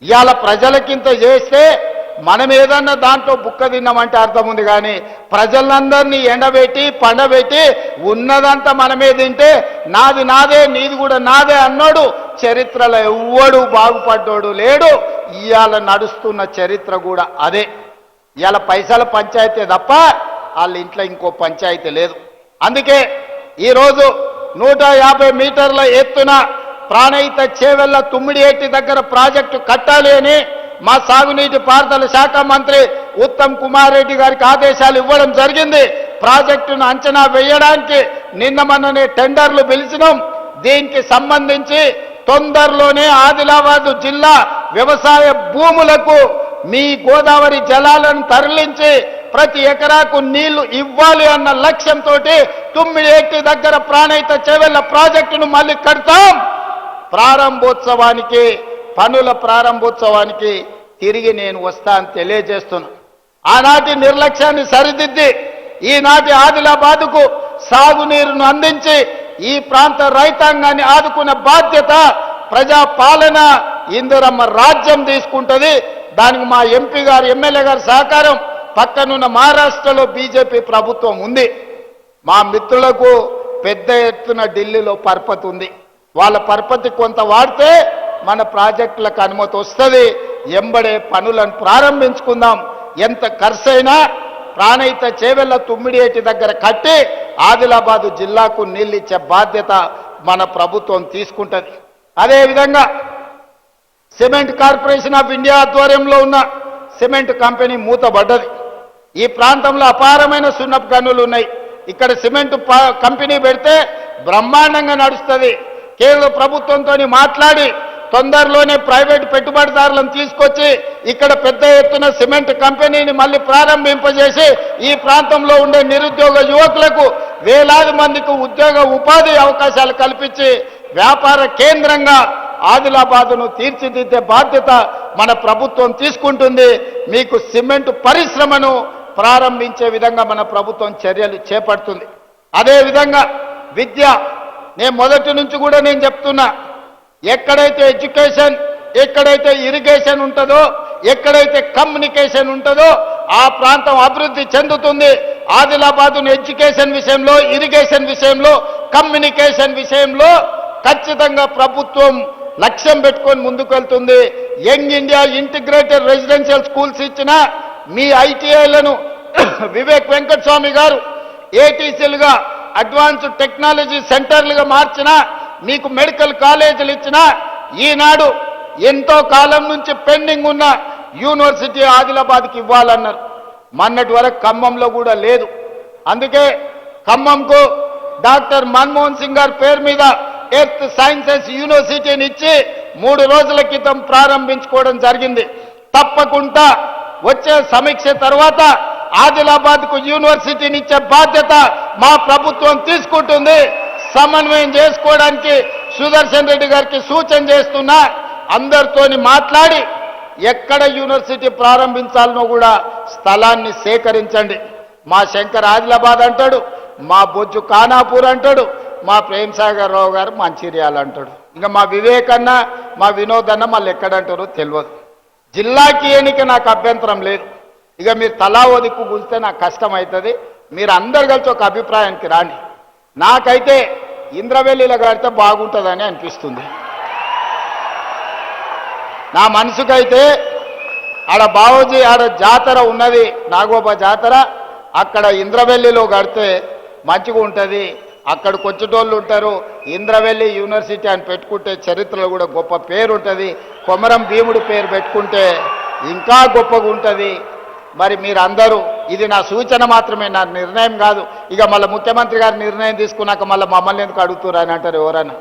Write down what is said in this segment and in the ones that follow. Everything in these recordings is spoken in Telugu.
ఇవాళ ప్రజలకింత చేస్తే మనం ఏదన్నా దాంట్లో బుక్క తిన్నామంటే అర్థం ఉంది. కానీ ప్రజలందరినీ ఎండబెట్టి పండబెట్టి ఉన్నదంతా మనమే తింటే నాది నాదే నీది కూడా నాదే అన్నాడు చరిత్రలో ఎవ్వడు బాగుపడ్డాడు లేడు. ఇవాళ నడుస్తున్న చరిత్ర కూడా అదే. ఇవాళ పైసల పంచాయతీ తప్ప వాళ్ళ ఇంట్లో ఇంకో పంచాయతీ లేదు. అందుకే ఈరోజు 150 మీటర్ల ఎత్తున ప్రాణహిత చేవెళ్ల తుమ్మిడియేటి దగ్గర ప్రాజెక్టు కట్టాలి అని మా సాగునీటి పారుదల శాఖ మంత్రి ఉత్తమ్ కుమార్ రెడ్డి గారికి ఆదేశాలు ఇవ్వడం జరిగింది. ప్రాజెక్టును అంచనా వేయడానికి నిన్న మొన్ననే టెండర్లు పిలిచినాం. దీనికి సంబంధించి తొందరలోనే ఆదిలాబాద్ జిల్లా వ్యవసాయ భూములకు మీ గోదావరి జలాలను తరలించి ప్రతి ఎకరాకు నీళ్లు ఇవ్వాలి అన్న లక్ష్యంతో తుమ్మిడియేటి దగ్గర ప్రాణహిత చేవెళ్ల ప్రాజెక్టును మళ్ళీ కడతాం. ప్రారంభోత్సవానికి పనుల ప్రారంభోత్సవానికి తిరిగి నేను వస్తా అని తెలియజేస్తున్నా. ఆనాటి నిర్లక్ష్యాన్ని సరిదిద్ది ఈనాటి ఆదిలాబాద్కు సాగునీరును అందించి ఈ ప్రాంత రైతాంగాన్ని ఆదుకునే బాధ్యత ప్రజాపాలన ఇందిరమ్మ రాజ్యం తీసుకుంటుంది. దానికి మా ఎంపీ గారు ఎమ్మెల్యే గారి సహకారం, పక్కనున్న మహారాష్ట్రలో బీజేపీ ప్రభుత్వం ఉంది. మా మిత్రులకు పెద్ద ఎత్తున ఢిల్లీలో పరపతి ఉంది. వాళ్ళ పరపతి కొంత వాడితే మన ప్రాజెక్టులకు అనుమతి వస్తుంది. ఎంబడే పనులను ప్రారంభించుకుందాం. ఎంత ఖర్చైనా ప్రాణహిత చేవెళ్ల తుమ్మిడియేటి దగ్గర కట్టి ఆదిలాబాదు జిల్లాకు నీళ్ళు ఇచ్చే బాధ్యత మన ప్రభుత్వం తీసుకుంటుంది. అదేవిధంగా సిమెంట్ కార్పొరేషన్ ఆఫ్ ఇండియా ఆధ్వర్యంలో ఉన్న సిమెంట్ కంపెనీ మూతబడ్డది. ఈ ప్రాంతంలో అపారమైన సున్నపు గనులు ఉన్నాయి. ఇక్కడ సిమెంట్ కంపెనీ పెడితే బ్రహ్మాండంగా నడుస్తుంది. కేంద్ర ప్రభుత్వంతో మాట్లాడి తొందరలోనే ప్రైవేట్ పెట్టుబడిదారులను తీసుకొచ్చి ఇక్కడ పెద్ద ఎత్తున సిమెంట్ కంపెనీని మళ్ళీ ప్రారంభింపజేసి ఈ ప్రాంతంలో ఉండే నిరుద్యోగ యువకులకు వేలాది మందికి ఉద్యోగ ఉపాధి అవకాశాలు కల్పించి వ్యాపార కేంద్రంగా ఆదిలాబాదును తీర్చిదిద్దే బాధ్యత మన ప్రభుత్వం తీసుకుంటుంది. మీకు సిమెంట్ పరిశ్రమను ప్రారంభించే విధంగా మన ప్రభుత్వం చర్యలు చేపడుతుంది. అదేవిధంగా విద్య, నేను మొదటి నుంచి కూడా నేను చెప్తున్నా, ఎక్కడైతే ఎడ్యుకేషన్, ఎక్కడైతే ఇరిగేషన్ ఉంటుందో, ఎక్కడైతే కమ్యూనికేషన్ ఉంటుందో ఆ ప్రాంతం అభివృద్ధి చెందుతుంది. ఆదిలాబాదును ఎడ్యుకేషన్ విషయంలో, ఇరిగేషన్ విషయంలో, కమ్యూనికేషన్ విషయంలో ఖచ్చితంగా ప్రభుత్వం లక్ష్యం పెట్టుకొని ముందుకు వెళ్తుంది. Young India integrated residential schools ఇచ్చిన మీ ఐటీఐలను వివేక్ వెంకటస్వామి గారు ఏటీసీలుగా అడ్వాన్స్డ్ టెక్నాలజీ సెంటర్లుగా మార్చిన, మీకు మెడికల్ కాలేజీలు ఇచ్చిన, ఈనాడు ఎంతో కాలం నుంచి పెండింగ్ ఉన్న యూనివర్సిటీ ఆదిలాబాద్కి ఇవ్వాలన్నారు. మొన్నటి వరకు ఖమ్మంలో కూడా లేదు. అందుకే ఖమ్మంకు డాక్టర్ మన్మోహన్ సింగ్ గారి పేరు మీద ఎర్త్ సైన్సెస్ యూనివర్సిటీని ఇచ్చి 3 రోజుల క్రితం ప్రారంభించుకోవడం జరిగింది. తప్పకుండా వచ్చే సమీక్ష తర్వాత ఆదిలాబాద్కు యూనివర్సిటీని ఇచ్చే బాధ్యత మా ప్రభుత్వం తీసుకుంటుంది. సమన్వయం చేసుకోవడానికి సుదర్శన్ రెడ్డి గారికి సూచన చేస్తున్నా. అందరితోని మాట్లాడి ఎక్కడ యూనివర్సిటీ ప్రారంభించాలనో కూడా స్థలాన్ని సేకరించండి. మా శంకర్ ఆదిలాబాద్ అంటాడు, మా బొజ్జు ఖానాపూర్ అంటాడు, మా ప్రేమ్ సాగర్ రావు గారు మంచిర్యాల అంటాడు. ఇంకా మా వివేక్ అన్న, మా వినోద్ అన్న మళ్ళీ ఎక్కడంటారో తెలియదు. జిల్లాకి ఎన్నిక నాకు అభ్యంతరం లేదు. ఇక మీరు తలా ఓ దిక్కు కూలిస్తే నాకు కష్టం అవుతుంది. మీరు అందరు కలిసి ఒక అభిప్రాయానికి రాండి. నాకైతే ఇంద్రవెల్లిలో కడితే బాగుంటుందని అనిపిస్తుంది. నా మనసుకైతే ఆడ బావోజీ ఆడ జాతర ఉన్నది, నాగోబా జాతర, అక్కడ ఇంద్రవెల్లిలో కడితే మంచిగా ఉంటుంది. అక్కడికి వచ్చేటోళ్ళు ఉంటారు. ఇంద్రవెల్లి యూనివర్సిటీ అని పెట్టుకుంటే చరిత్రలో కూడా గొప్ప పేరు ఉంటుంది. కొమరం భీముడు పేరు పెట్టుకుంటే ఇంకా గొప్పగా ఉంటుంది. మరి మీరందరూ, ఇది నా సూచన మాత్రమే, నా నిర్ణయం కాదు. ఇక మళ్ళీ ముఖ్యమంత్రి గారు నిర్ణయం తీసుకున్నాక మళ్ళీ మమ్మల్ని ఎందుకు అడుగుతున్నారు అని అంటారు ఎవరన్నా.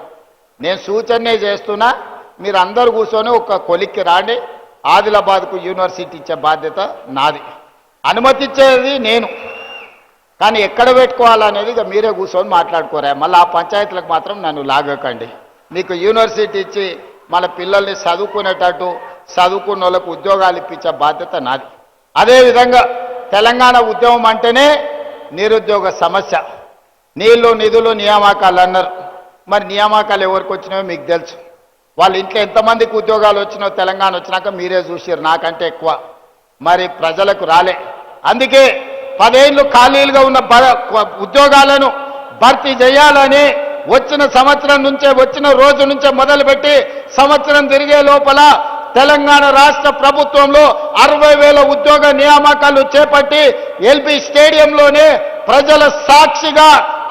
నేను సూచనే చేస్తున్నా. మీరు అందరూ కూర్చొని ఒక కొలిక్కి రాండి. ఆదిలాబాద్కు యూనివర్సిటీ ఇచ్చే బాధ్యత నాది. అనుమతి ఇచ్చేది నేను, కానీ ఎక్కడ పెట్టుకోవాలనేది ఇక మీరే కూర్చొని మాట్లాడుకోరా. మళ్ళీ ఆ పంచాయతీలకు మాత్రం నన్ను లాగకండి. మీకు యూనివర్సిటీ ఇచ్చి మన పిల్లల్ని చదువుకునేటట్టు, చదువుకున్న వాళ్ళకు ఉద్యోగాలు ఇప్పించే బాధ్యత నాది. అదేవిధంగా తెలంగాణ ఉద్యమం అంటేనే నిరుద్యోగ సమస్య. నీళ్లు, నిధులు, నియామకాలు అన్నారు. మరి నియామకాలు ఎవరికి వచ్చినాయో మీకు తెలుసు. వాళ్ళ ఇంట్లో ఎంతమందికి ఉద్యోగాలు వచ్చినో తెలంగాణ వచ్చినాక మీరే చూసారు, నాకంటే ఎక్కువ. మరి ప్రజలకు రాలే. అందుకే 10 ఏళ్ళు ఖాళీలుగా ఉన్న ఉద్యోగాలను భర్తీ చేయాలని వచ్చిన సంవత్సరం నుంచే, వచ్చిన రోజు నుంచే మొదలుపెట్టి సంవత్సరం తిరిగే లోపల తెలంగాణ రాష్ట్ర ప్రభుత్వంలో 60,000 ఉద్యోగ నియామకాలు చేపట్టి ఎల్బీ స్టేడియంలోనే ప్రజల సాక్షిగా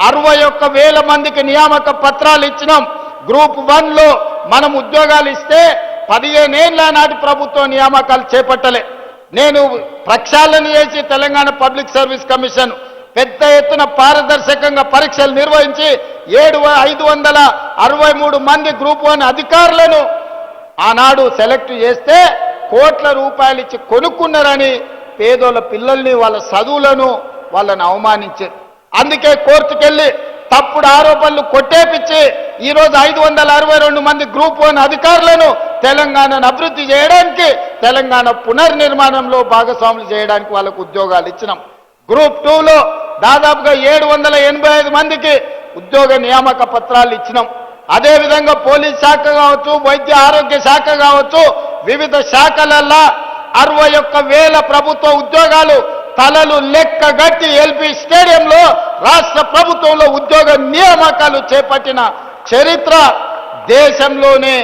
61,000 మందికి నియామక పత్రాలు ఇచ్చినాం. గ్రూప్ 1లో మనం ఉద్యోగాలు ఇస్తే 15 ఏళ్ల నాటి ప్రభుత్వం నియామకాలు చేపట్టలే. నేను ప్రక్షాళన చేసి తెలంగాణ పబ్లిక్ సర్వీస్ కమిషన్ పెద్ద ఎత్తున పారదర్శకంగా పరీక్షలు నిర్వహించి 563 మంది గ్రూప్ 1 అధికారులను ఆనాడు సెలెక్ట్ చేస్తే కోట్ల రూపాయలు ఇచ్చి కొనుక్కున్నారని పేదోళ్ళ పిల్లల్ని, వాళ్ళ చదువులను వాళ్ళని అవమానించారు. అందుకే కోర్టుకెళ్ళి తప్పుడు ఆరోపణలు కొట్టేపిచ్చి ఈరోజు 562 మంది గ్రూప్ 1 అధికారులను తెలంగాణను అభివృద్ధి చేయడానికి, తెలంగాణ పునర్నిర్మాణంలో భాగస్వాములు చేయడానికి వాళ్ళకు ఉద్యోగాలు ఇచ్చినాం. గ్రూప్ 2లో దాదాపుగా 785 మందికి ఉద్యోగ నియామక పత్రాలు ఇచ్చినాం. అదేవిధంగా పోలీస్ శాఖ కావచ్చు, వైద్య ఆరోగ్య శాఖ కావచ్చు, వివిధ శాఖలల్లో 61,000 ప్రభుత్వ ఉద్యోగాలు తలలు లెక్కగట్టి ఎల్బీ స్టేడియంలో రాష్ట్ర ప్రభుత్వంలో ఉద్యోగ నియామకాలు చేపట్టిన చరిత్ర దేశంలోనే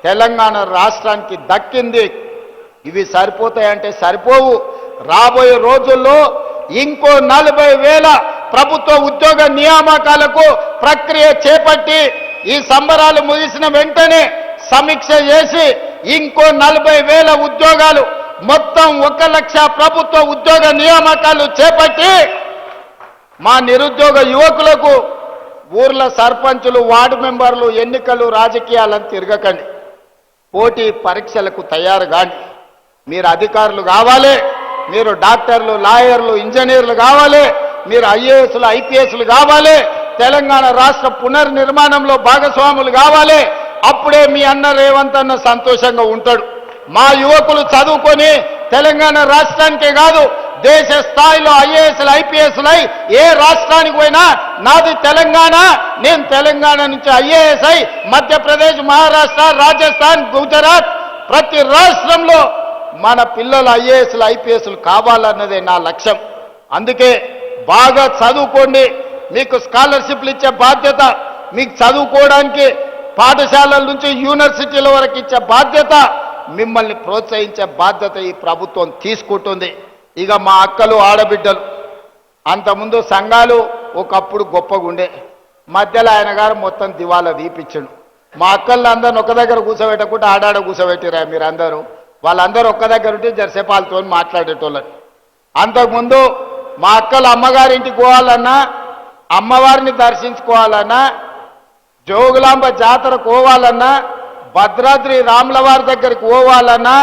తెలంగాణ రాష్ట్రానికి దక్కింది. ఇవి సరిపోతాయంటే సరిపోవు. రాబోయే రోజుల్లో ఇంకో 40,000 ప్రభుత్వ ఉద్యోగ నియామకాలకు ప్రక్రియ చేపట్టి ఈ సంబరాలు ముగిసిన వెంటనే సమీక్ష చేసి ఇంకో 40,000 ఉద్యోగాలు, మొత్తం 1,00,000 ప్రభుత్వ ఉద్యోగ నియామకాలు చేపట్టి మా నిరుద్యోగ యువకులకు ఊర్ల సర్పంచులు, వార్డు మెంబర్లు, ఎన్నికలు, రాజకీయాలను తిరగకండి. పోటీ పరీక్షలకు తయారు కాండి. మీరు అధికారులు కావాలి, మీరు డాక్టర్లు, లాయర్లు, ఇంజనీర్లు కావాలి, మీరు ఐఏఎస్లు, ఐపీఎస్లు కావాలి, తెలంగాణ రాష్ట్ర పునర్నిర్మాణంలో భాగస్వాములు కావాలి. అప్పుడే మీ అన్న రేవంత్ అన్న సంతోషంగా ఉంటాడు. మా యువకులు చదువుకొని తెలంగాణ రాష్ట్రానికే కాదు దేశ స్థాయిలో ఐఏఎస్లు, ఐపీఎస్లై ఏ రాష్ట్రానికి పోయినా నాది తెలంగాణ, నేను తెలంగాణ నుంచి ఐఏఎస్ అయి మధ్యప్రదేశ్, మహారాష్ట్ర, రాజస్థాన్, గుజరాత్ ప్రతి రాష్ట్రంలో మన పిల్లలు ఐఏఎస్లు, ఐపీఎస్లు కావాలన్నదే నా లక్ష్యం. అందుకే బాగా చదువుకోండి. మీకు స్కాలర్షిప్లు ఇచ్చే బాధ్యత, మీకు చదువుకోవడానికి పాఠశాలల నుంచి యూనివర్సిటీల వరకు ఇచ్చే బాధ్యత, మిమ్మల్ని ప్రోత్సహించే బాధ్యత ఈ ప్రభుత్వం తీసుకుంటుంది. ఇక మా అక్కలు, ఆడబిడ్డలు, అంతకుముందు సంఘాలు ఒకప్పుడు గొప్పగా ఉండే, మధ్యలో ఆయన గారు మొత్తం దివాలా తీపిచ్చాడు. మా అక్కలందరిని ఒక దగ్గర కూర్చోబెట్టకుండా ఆడాడ కూర్చోబెట్టిరా మీరందరూ. వాళ్ళందరూ ఒక్క దగ్గర ఉంటే జరసేపు వాళ్ళతో మాట్లాడేటోళ్ళని. అంతకుముందు మా అక్కలు అమ్మగారింటికి పోవాలన్నా, అమ్మవారిని దర్శించుకోవాలన్నా, జోగులాంబ జాతర పోవాలన్నా, భద్రాద్రి రాములవారి దగ్గరికి పోవాలన్నా,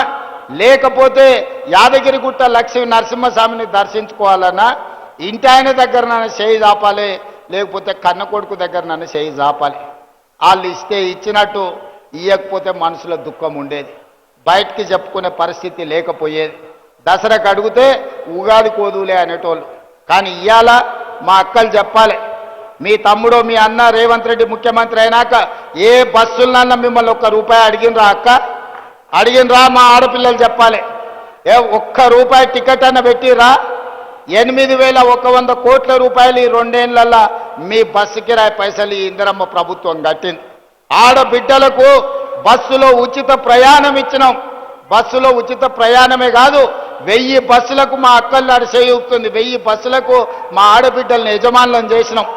లేకపోతే యాదగిరిగుట్ట లక్ష్మీ నరసింహస్వామిని దర్శించుకోవాలన్నా ఇంటి ఆయన దగ్గర నన్ను చేయి చాపాలి, లేకపోతే కన్న కొడుకు దగ్గర నన్ను చేయి చాపాలి. వాళ్ళు ఇస్తే ఇచ్చినట్టు, ఇవ్వకపోతే మనసులో దుఃఖం ఉండేది, బయటికి చెప్పుకునే పరిస్థితి లేకపోయేది. దసరాకు అడిగితే ఉగాది కోదులే అనేటోళ్ళు. కానీ ఇవాళ మా అక్కలు చెప్పాలి, మీ తమ్ముడు, మీ అన్న రేవంత్ రెడ్డి ముఖ్యమంత్రి అయినాక ఏ బస్సులన్నా మిమ్మల్ని ₹1 అడిగినరా అక్క? అడిగినరా? మా ఆడపిల్లలు చెప్పాలి. ₹1 టికెట్ అన్న పెట్టిరా? 8,100 కోట్ల రూపాయలు ఈ 2 ఏళ్లలో మీ బస్సు కిరాయి పైసలు ఈ ఇందిరమ్మ ప్రభుత్వం కట్టింది. ఆడబిడ్డలకు బస్సులో ఉచిత ప్రయాణం ఇచ్చినాం. బస్సులో ఉచిత ప్రయాణమే కాదు, 1000 బస్సులకు మా అక్కలు నడిచేయుతుంది, 1000 బస్సులకు మా ఆడబిడ్డలను యజమానులను చేసినాం.